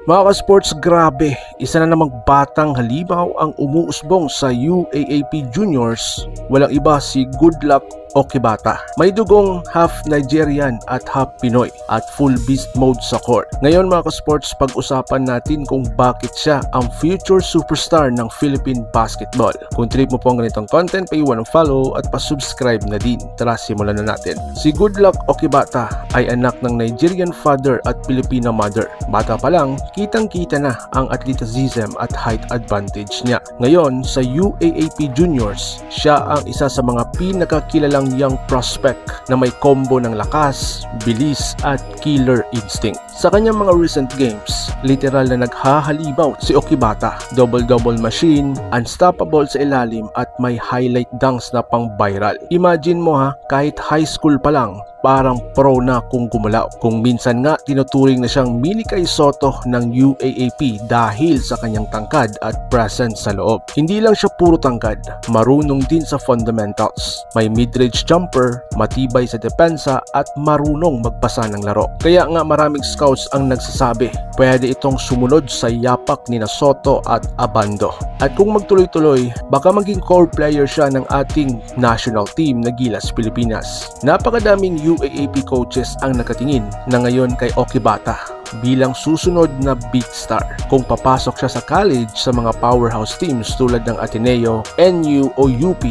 Mga ka-sports, grabe, isa na namang batang halimaw ang umuusbong sa UAAP Juniors. Walang iba si Goodluck Okibata. May dugong half Nigerian at half Pinoy at full beast mode sa court. Ngayon mga ka-sports, pag-usapan natin kung bakit siya ang future superstar ng Philippine basketball. Kung trip mo po ang ganitong content, paiwan ng follow at pa-subscribe na din. Tara, simulan na natin. Si Goodluck Okibata ay anak ng Nigerian father at Filipina mother. Bata pa lang, kitang-kita na ang athleticism at height advantage niya. Ngayon, sa UAAP Juniors, siya ang isa sa mga pinakakilalang young prospect na may combo ng lakas, bilis at killer instinct. Sa kanyang mga recent games, literal na naghahalimaw si Okibata. Double-double machine, unstoppable sa ilalim at may highlight dunks na pang viral. Imagine mo kahit high school pa lang, parang pro na kung gumalaw. Kung minsan nga tinuturing na siyang mini Kai Sotto ng UAAP dahil sa kanyang tangkad at presence sa loob. Hindi lang siya puro tangkad, marunong din sa fundamentals. May mid-range jumper, matibay sa depensa at marunong magbasa ng laro. Kaya nga maraming scouts ang nagsasabi, pwede itong sumunod sa yapak ni Soto at Abando. At kung magtuloy-tuloy, baka maging core player siya ng ating national team na Gilas Pilipinas. Napakadaming UAAP coaches ang nakatingin na ngayon kay Okibata bilang susunod na big star. Kung papasok siya sa college sa mga powerhouse teams tulad ng Ateneo, NU o UP,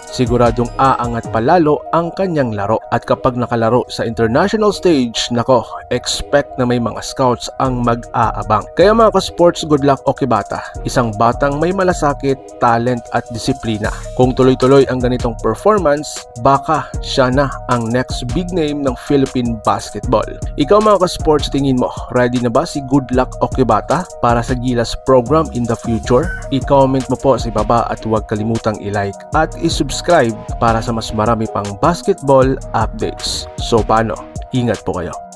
siguradong aangat palalo ang kanyang laro. At kapag nakalaro sa international stage, nako, expect na may mga scouts ang mag-aabang. Kaya mga ka-sports, Goodluck Okibata, isang batang may malasakit, talent at disiplina. Kung tuloy-tuloy ang ganitong performance, baka siya na ang next big name ng Philippine basketball. Ikaw mga ka-sports, tingin mo, ready na ba si Goodluck Okibata para sa Gilas program in the future? I-comment mo po sa ibaba at huwag kalimutang i-like at i-subscribe para sa mas marami pang basketball updates. So paano? Ingat po kayo.